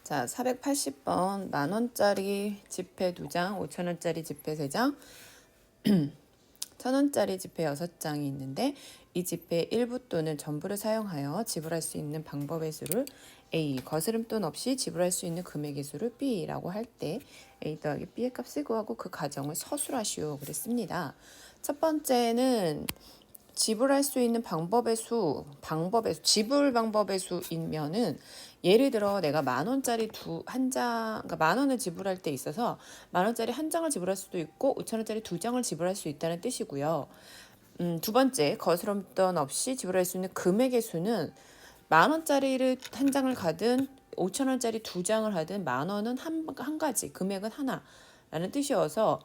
자, 480번 만원짜리 지폐 2장, 5천원짜리 지폐 3장, 1000원짜리 지폐 6장이 있는데 이 지폐의 일부 또는 전부를 사용하여 지불할 수 있는 방법의 수를 A, 거스름돈 없이 지불할 수 있는 금액의 수를 B라고 할 때 A 더하기 B의 값을 구하고 그 가정을 서술하시오 그랬습니다. 첫 번째는 지불할 수 있는 방법의 수, 지불 방법의 수이면은 예를 들어 내가 만 원짜리 한 장, 그러니까 만 원을 지불할 때 있어서 만 원짜리 한 장을 지불할 수도 있고 5천 원짜리 2장을 지불할 수 있다는 뜻이고요. 두 번째, 거스름돈 없이 지불할 수 있는 금액의 수는 만 원짜리를 한 장을 가든 5천 원짜리 2장을 하든 만 원은 한 가지, 금액은 하나라는 뜻이어서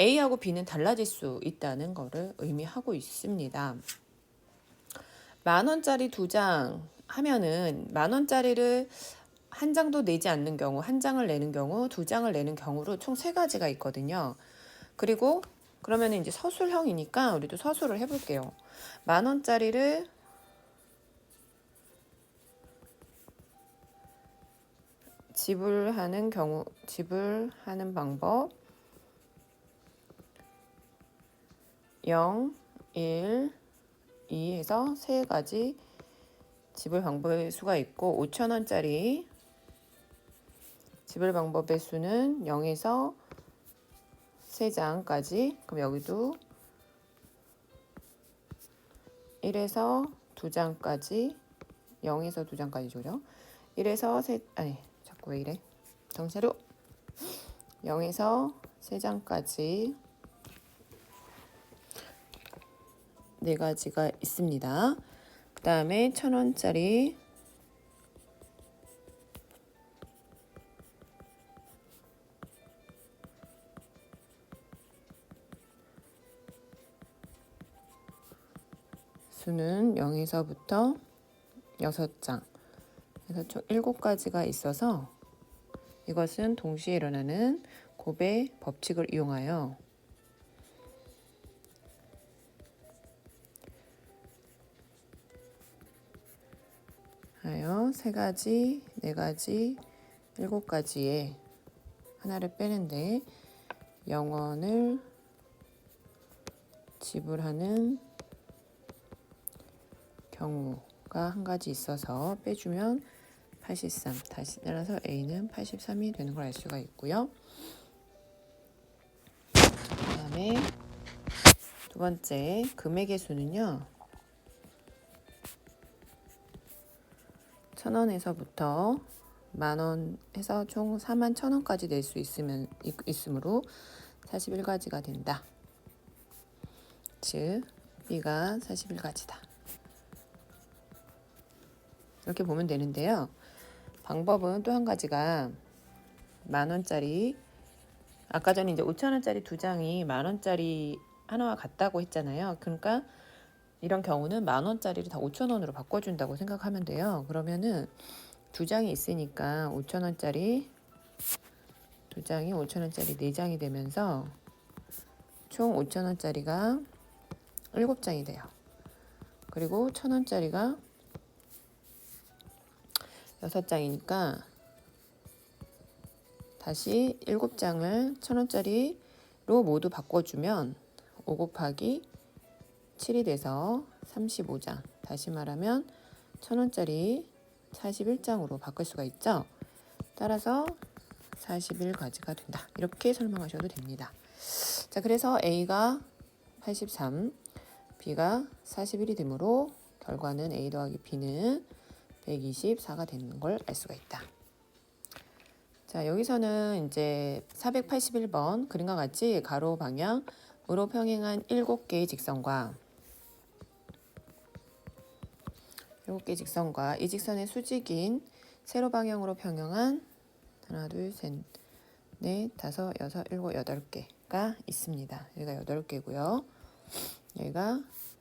A하고 B는 달라질 수 있다는 것을 의미하고 있습니다. 만 원짜리 2장 하면은 만 원짜리를 한 장도 내지 않는 경우, 한 장을 내는 경우, 2장을 내는 경우로 총 3가지가 있거든요. 그리고 그러면 이제 서술형이니까 우리도 서술을 해볼게요. 만 원짜리를 지불하는 경우, 지불하는 방법 0, 1, 2 해서 3가지 지불 방법의 수가 있고 5천원짜리 지불 방법의 수는 0에서 3장까지. 그럼 여기도 1에서 2장까지, 0에서 2장까지 조려. 1에서 자꾸 왜 이래? 정차로 0에서 3장까지 4가지가 있습니다. 그 다음에 1000원짜리 수는 0에서부터 6장 그래서 총 7가지가 있어서 이것은 동시에 일어나는 곱의 법칙을 이용하여 하여 3가지, 4가지, 7가지에 하나를 빼는데 0원을 지불하는 경우가 한 가지 있어서 빼주면 83, 다시 따라서 A는 83이 되는 걸 알 수가 있고요. 그 다음에 두 번째 금액의 수는요. 1000원에서부터 만원 해서 총 41,000원까지 낼 수 있으므로 41가지가 된다. 즉 B가 41가지다. 이렇게 보면 되는데요. 방법은 또 한 가지가 만원짜리, 아까 전에 이제 5천원짜리 2장이 만원짜리 하나와 같다고 했잖아요. 그러니까 이런 경우는 만원짜리를 다 5천원으로 바꿔준다고 생각하면 돼요. 그러면은 2장이 있으니까 5천원짜리 2장이 5천원짜리 4장이 되면서 총 5천원짜리가 7장이 돼요. 그리고 1000원짜리가 6장이니까 다시 7장을 1000원짜리로 모두 바꿔주면 5 곱하기 7이 돼서 35장. 다시 말하면 1000원짜리 41장으로 바꿀 수가 있죠. 따라서 41가지가 된다. 이렇게 설명하셔도 됩니다. 자, 그래서 A가 83, B가 41이 되므로 결과는 A 더하기 B는 124가 되는 걸 알 수가 있다. 자, 여기서는 이제 481번 그림과 같이 가로 방향으로 평행한 7개의 직선과 이 직선의 수직인 세로 방향으로 평행한 하나, 둘, 셋, 넷, 다섯, 여섯, 일곱, 8개가 있습니다. 여기가 8개고요. 여기가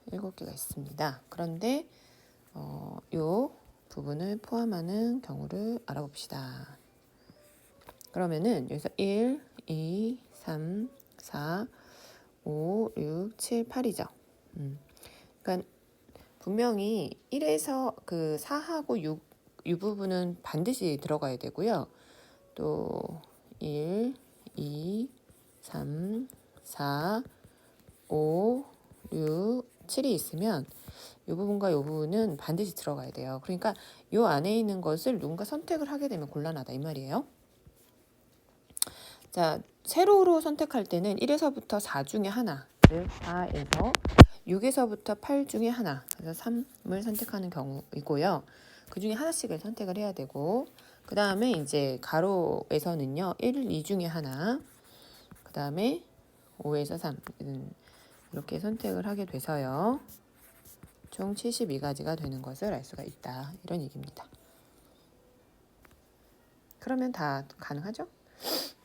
7개가 있습니다. 그런데 이 부분을 포함하는 경우를 알아봅시다. 그러면은 여기서 1, 2, 3, 4, 5, 6, 7, 8이죠. 그러니까 분명히 1에서 그 4하고 이 부분은 반드시 들어가야 되고요. 또 1, 2, 3, 4, 5, 6, 7이 있으면 이 부분과 이 부분은 반드시 들어가야 돼요. 그러니까 이 안에 있는 것을 누군가 선택을 하게 되면 곤란하다 이 말이에요. 자, 세로로 선택할 때는 1에서부터 4 중에 하나, 즉 4에서 6에서부터 8 중에 하나, 그래서 3을 선택하는 경우이고요. 그 중에 하나씩을 선택을 해야 되고, 그 다음에 이제 가로에서는요, 1, 2 중에 하나, 그 다음에 5에서 3 이렇게 선택을 하게 돼서요. 총 72가지가 되는 것을 알 수가 있다. 이런 얘기입니다. 그러면 다 가능하죠?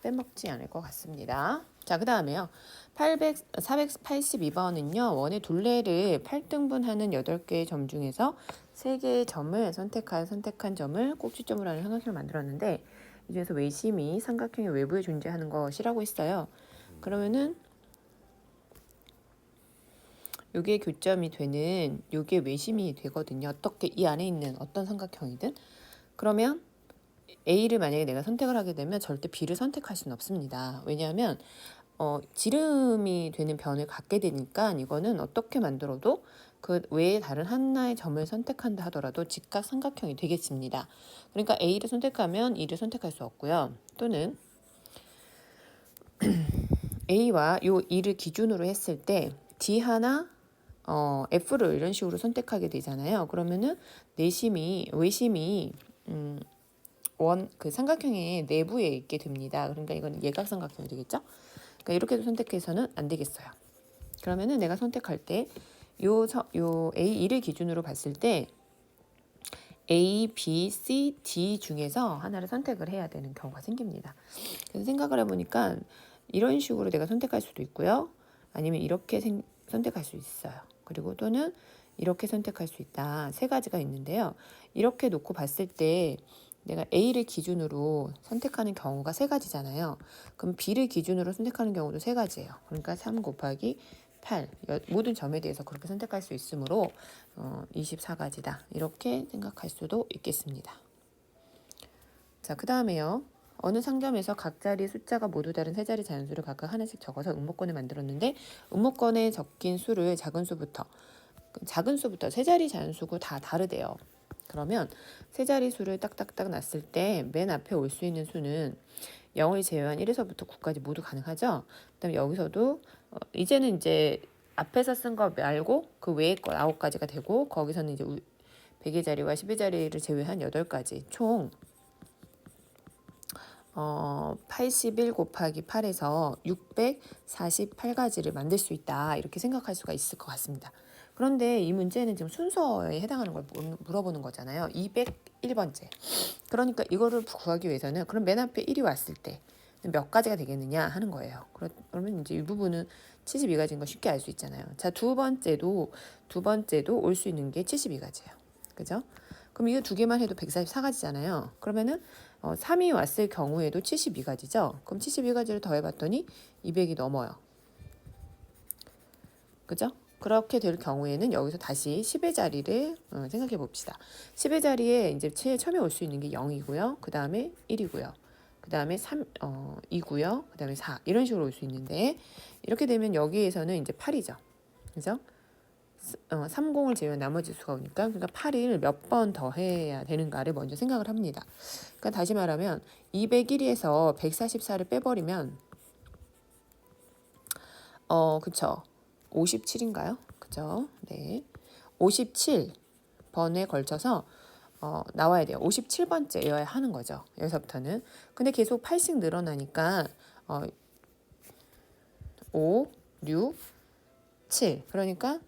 빼먹지 않을 것 같습니다. 자, 그 다음에요. 482번은요. 원의 둘레를 8등분하는 8개의 점 중에서 3개의 점을 선택한 점을 꼭지점으로 하는 삼각형을 만들었는데 이 중에서 외심이 삼각형의 외부에 존재하는 것이라고 했어요. 그러면은 요게 교점이 되는 요게 외심이 되거든요. 어떻게 이 안에 있는 어떤 삼각형이든. 그러면 A를 만약에 내가 선택을 하게 되면 절대 B를 선택할 수는 없습니다. 왜냐하면 지름이 되는 변을 갖게 되니까 이거는 어떻게 만들어도 그 외에 다른 하나의 점을 선택한다 하더라도 직각 삼각형이 되겠습니다. 그러니까 A를 선택하면 E를 선택할 수 없고요. 또는 A와 요 E를 기준으로 했을 때 D 하나 F를 이런 식으로 선택하게 되잖아요. 그러면은 외심이 그 삼각형의 내부에 있게 됩니다. 그러니까 이건 예각삼각형이 되겠죠? 그러니까 이렇게도 선택해서는 안 되겠어요. 그러면은 내가 선택할 때 요 A2를 기준으로 봤을 때 A, B, C, D 중에서 하나를 선택을 해야 되는 경우가 생깁니다. 그래서 생각을 해보니까 이런 식으로 내가 선택할 수도 있고요. 아니면 이렇게 선택할 수 있어요. 그리고 또는 이렇게 선택할 수 있다. 3가지가 있는데요. 이렇게 놓고 봤을 때 내가 A를 기준으로 선택하는 경우가 3가지잖아요. 그럼 B를 기준으로 선택하는 경우도 3가지예요. 그러니까 3 곱하기 8 모든 점에 대해서 그렇게 선택할 수 있으므로 24가지다. 이렇게 생각할 수도 있겠습니다. 자, 그 다음에요. 어느 상점에서 각 자리 숫자가 모두 다른 3자리 자연수를 각각 하나씩 적어서 음모권을 만들었는데 음모권에 적힌 수를 작은 수부터 3자리 자연수고 다 다르대요. 그러면 3자리 수를 딱딱딱 놨을 때 맨 앞에 올 수 있는 수는 0을 제외한 1에서부터 9까지 모두 가능하죠. 그다음에 여기서도 이제는 이제 앞에서 쓴 거 말고 그 외의 거 9가지가 되고 거기서는 이제 100의 자리와 10의 자리를 제외한 8가지 총 81 곱하기 8에서 648가지를 만들 수 있다. 이렇게 생각할 수가 있을 것 같습니다. 그런데 이 문제는 지금 순서에 해당하는 걸 물어보는 거잖아요. 201번째. 그러니까 이거를 구하기 위해서는 그럼 맨 앞에 1이 왔을 때 몇 가지가 되겠느냐 하는 거예요. 그러면 이제 이 부분은 72가지인 거 쉽게 알 수 있잖아요. 자, 두 번째도 올 수 있는 게 72가지예요. 그죠? 그럼 이거 2개만 해도 144가지잖아요. 그러면은 3이 왔을 경우에도 72가지죠. 그럼 72가지를 더해봤더니 200이 넘어요. 그죠? 그렇게 될 경우에는 여기서 다시 10의 자리를 생각해 봅시다. 10의 자리에 이제 제일 처음에 올 수 있는 게 0이고요. 그 다음에 1이고요. 그 다음에 2고요. 그 다음에 4 이런 식으로 올 수 있는데 이렇게 되면 여기에서는 이제 8이죠. 그죠? 30을 제외한 나머지 수가 오니까 그러니까 8을 몇 번 더 해야 되는가를 먼저 생각을 합니다. 그러니까 다시 말하면 201에서 144를 빼버리면 그쵸. 57인가요? 그죠? 네. 57번에 걸쳐서 나와야 돼요. 57번째여야 하는 거죠. 여기서부터는. 근데 계속 8씩 늘어나니까 5, 6, 7. 그러니까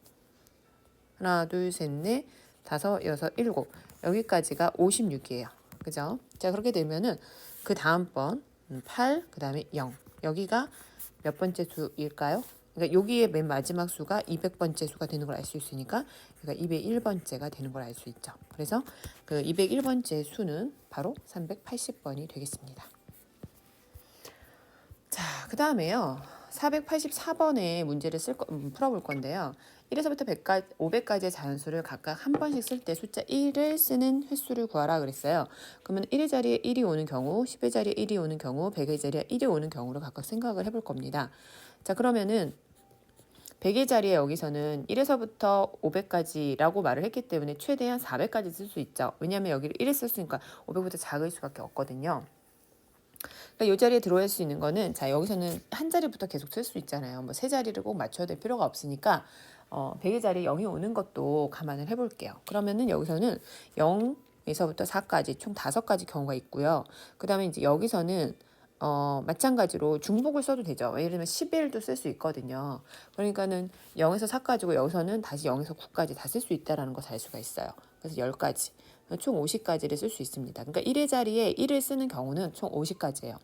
하나, 둘, 셋, 넷, 다섯, 여섯, 일곱. 여기까지가 56이에요. 그죠? 자, 그렇게 되면은 그 다음 번 8, 그 다음에 0. 여기가 몇 번째 수일까요? 그러니까 여기에 맨 마지막 수가 200번째 수가 되는 걸 알 수 있으니까 그러니까 201번째가 되는 걸 알 수 있죠. 그래서 그 201번째 수는 바로 380번이 되겠습니다. 자, 그 다음에요. 484번의 문제를 풀어볼 건데요. 1에서부터 100까지, 500까지의 자연수를 각각 한 번씩 쓸 때 숫자 1을 쓰는 횟수를 구하라 그랬어요. 그러면 1의 자리에 1이 오는 경우, 10의 자리에 1이 오는 경우, 100의 자리에 1이 오는 경우를 각각 생각을 해볼 겁니다. 자, 그러면은 100의 자리에 여기서는 1에서부터 500까지라고 말을 했기 때문에 최대한 400까지 쓸 수 있죠. 왜냐하면 여기를 1에 썼으니까 500보다 작을 수밖에 없거든요. 그러니까 이 자리에 들어올 수 있는 거는, 자, 여기서는 한 자리부터 계속 쓸 수 있잖아요. 뭐 세 자리를 꼭 맞춰야 될 필요가 없으니까 100의 자리에 0이 오는 것도 감안을 해볼게요. 그러면은 여기서는 0에서부터 4까지 총 5가지 경우가 있고요. 그 다음에 이제 여기서는 마찬가지로 중복을 써도 되죠. 예를 들면 11도 쓸 수 있거든요. 그러니까는 0에서 4 가지고 여기서는 다시 0에서 9까지 다 쓸 수 있다는 것을 알 수가 있어요. 그래서 10가지. 총 50가지를 쓸 수 있습니다. 그러니까 1의 자리에 1을 쓰는 경우는 총 50가지예요.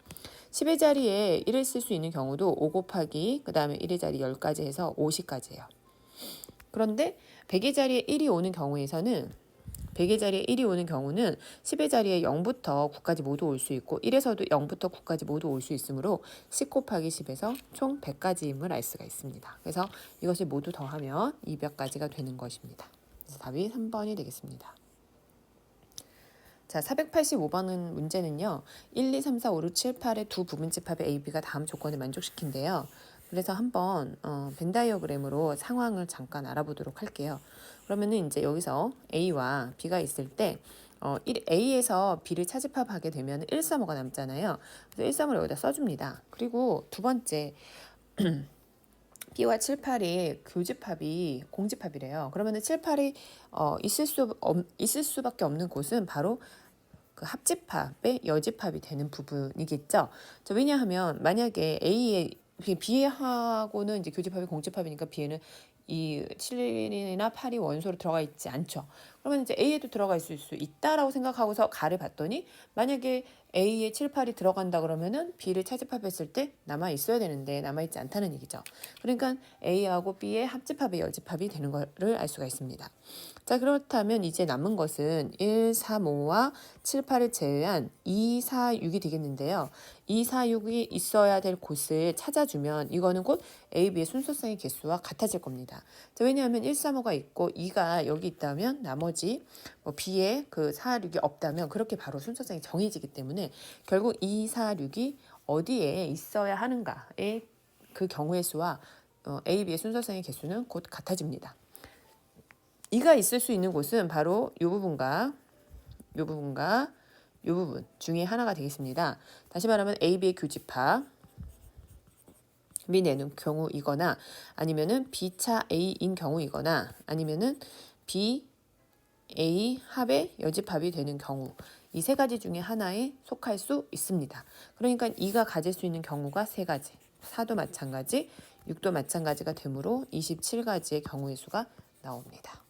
10의 자리에 1을 쓸 수 있는 경우도 5 곱하기 그 다음에 1의 자리 10까지 해서 50가지예요. 그런데 100의 자리에 1이 오는 경우에서는 100의 자리에 1이 오는 경우는 10의 자리에 0부터 9까지 모두 올 수 있고 1에서도 0부터 9까지 모두 올 수 있으므로 10 곱하기 10에서 총 100가지임을 알 수가 있습니다. 그래서 이것을 모두 더하면 200가지가 되는 것입니다. 그래서 답이 3번이 되겠습니다. 자, 485번은 문제는요. 1, 2, 3, 4, 5, 6, 7, 8의 두 부분집합의 A, B가 다음 조건을 만족시킨대요. 그래서 한번 벤 다이어그램으로 상황을 잠깐 알아보도록 할게요. 그러면은 이제 여기서 A와 B가 있을 때 A에서 B를 차집합하게 되면 1, 3, 5가 남잖아요. 그래서 1, 3, 5를 여기다 써줍니다. 그리고 두 번째 B와 7, 8이 교집합이 공집합이래요. 그러면은 7, 8이 있을 수밖에 없는 곳은 바로 그 합집합의 여집합이 되는 부분이겠죠. 왜냐하면 만약에 B하고는 이제 교집합이 공집합이니까 B에는 이 7이나 8이 원소로 들어가 있지 않죠. 그러면 이제 A에도 들어가 있을 수 있다라고 생각하고서 가를 봤더니 만약에 A에 7, 8이 들어간다 그러면은 B를 차집합했을 때 남아 있어야 되는데 남아 있지 않다는 얘기죠. 그러니까 A하고 B의 합집합의 여집합이 되는 것을 알 수가 있습니다. 자, 그렇다면 이제 남은 것은 1, 3, 5와 7, 8을 제외한 2, 4, 6이 되겠는데요. 2, 4, 6이 있어야 될 곳을 찾아주면 이거는 곧 A, B의 순서상의 개수와 같아질 겁니다. 자, 왜냐하면 1, 3, 5가 있고 2가 여기 있다면 나머지 B에 그 4, 6이 없다면 그렇게 바로 순서상이 정해지기 때문에 결국 2, 4, 6이 어디에 있어야 하는가의 그 경우의 수와 A, B의 순서상의 개수는 곧 같아집니다. 2가 있을 수 있는 곳은 바로 이 부분과 이 부분과 이 부분 중에 하나가 되겠습니다. 다시 말하면 A, B의 교집합이 내는 경우이거나 아니면은 B차 A인 경우이거나 아니면은 B, A 합의 여집합이 되는 경우 이 세 가지 중에 하나에 속할 수 있습니다. 그러니까 2가 가질 수 있는 경우가 세 가지, 4도 마찬가지, 6도 마찬가지가 되므로 27가지의 경우의 수가 나옵니다.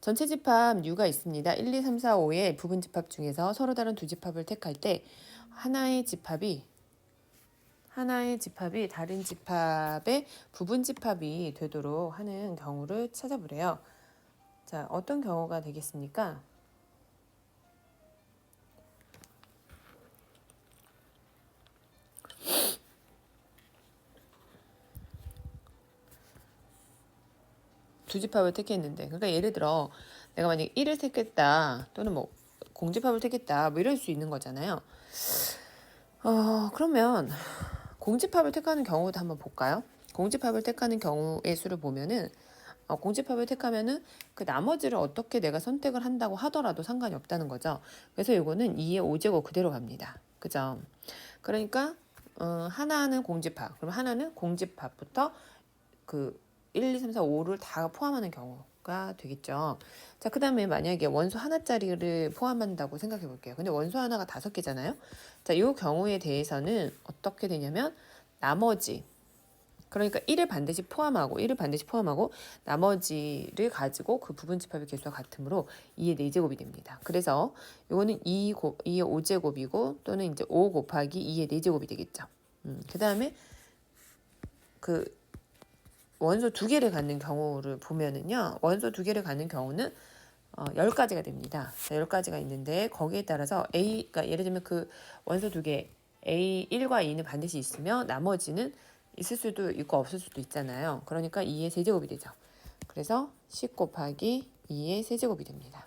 전체 집합 U가 있습니다. 1, 2, 3, 4, 5의 부분 집합 중에서 서로 다른 두 집합을 택할 때 하나의 집합이 다른 집합의 부분 집합이 되도록 하는 경우를 찾아보래요. 자, 어떤 경우가 되겠습니까? 두 집합을 택했는데, 그러니까 예를 들어 내가 만약 1을 택했다 또는 뭐 공집합을 택했다 뭐 이럴 수 있는 거잖아요. 그러면 공집합을 택하는 경우도 한번 볼까요? 공집합을 택하는 경우의 수를 보면은 공집합을 택하면은 그 나머지를 어떻게 내가 선택을 한다고 하더라도 상관이 없다는 거죠. 그래서 이거는 2의 5제곱 그대로 갑니다. 그죠? 그러니까 하나는 공집합, 그럼 하나는 공집합부터 그 1, 2, 3, 4, 5를 다 포함하는 경우가 되겠죠. 자, 그 다음에 만약에 원소 하나짜리를 포함한다고 생각해 볼게요. 근데 원소 하나가 5개잖아요. 자, 이 경우에 대해서는 어떻게 되냐면 나머지, 그러니까 1을 반드시 포함하고 나머지를 가지고 그 부분 집합의 개수와 같으므로 2의 4제곱이 됩니다. 그래서 이거는 2의 5제곱이고 또는 이제 5 곱하기 2의 4제곱이 되겠죠. 그 다음에 그 원소 2개를 갖는 경우를 보면은요. 원소 2개를 갖는 경우는 10가지가 됩니다. 자, 10가지가 있는데 거기에 따라서 A가 예를 들면 그 원소 2개 A1과 2는 반드시 있으며 나머지는 있을 수도 있고 없을 수도 있잖아요. 그러니까 2의 세제곱이 되죠. 그래서 10 곱하기 2의 세제곱이 됩니다.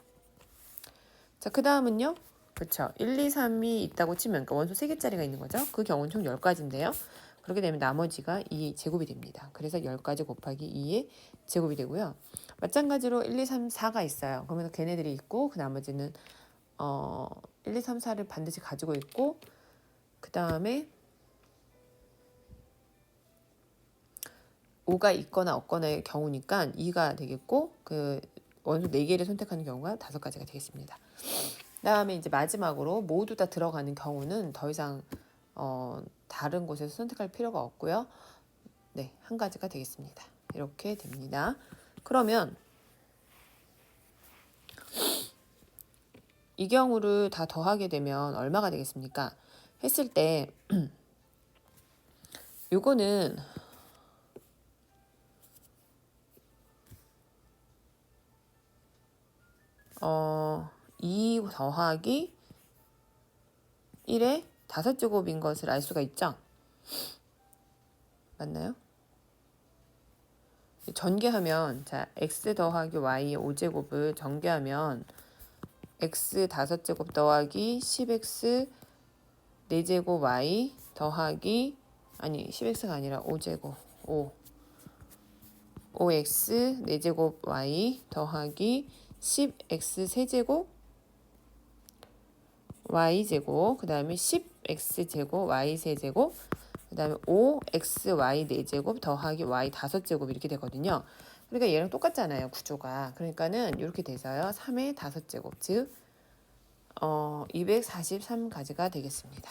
자, 그 다음은요. 그쵸. 1, 2, 3이 있다고 치면 그러니까 원소 3개짜리가 있는 거죠. 그 경우는 총 10가지인데요. 그렇게 되면 나머지가 2 제곱이 됩니다. 그래서 10가지 곱하기 2의 제곱이 되고요. 마찬가지로 1, 2, 3, 4가 있어요. 그러면 걔네들이 있고 그 나머지는 1, 2, 3, 4를 반드시 가지고 있고 그 다음에 5가 있거나 없거나의 경우니까 2가 되겠고 그 원소 4개를 선택하는 경우가 5가지가 되겠습니다. 그다음에 이제 마지막으로 모두 다 들어가는 경우는 더 이상 다른 곳에서 선택할 필요가 없고요. 네, 한 가지가 되겠습니다. 이렇게 됩니다. 그러면 이 경우를 다 더하게 되면 얼마가 되겠습니까? 했을 때 요거는 2 더하기 1의 5제곱인 것을 알 수가 있죠? 맞나요? 전개하면 자 x 더하기 y 5제곱을 전개하면 x 5제곱 더하기 10x 4제곱 y 더하기 아니 10x가 아니라 5제곱 5x 4제곱 y 더하기 10x 세제곱 y제곱 그 다음에 10x제곱 y세제곱 그 다음에 5xy 4제곱 더하기 y 5제곱 이렇게 되거든요. 그러니까 얘랑 똑같잖아요. 구조가. 그러니까는 이렇게 돼서요. 3의 5제곱 즉 243가지가 되겠습니다.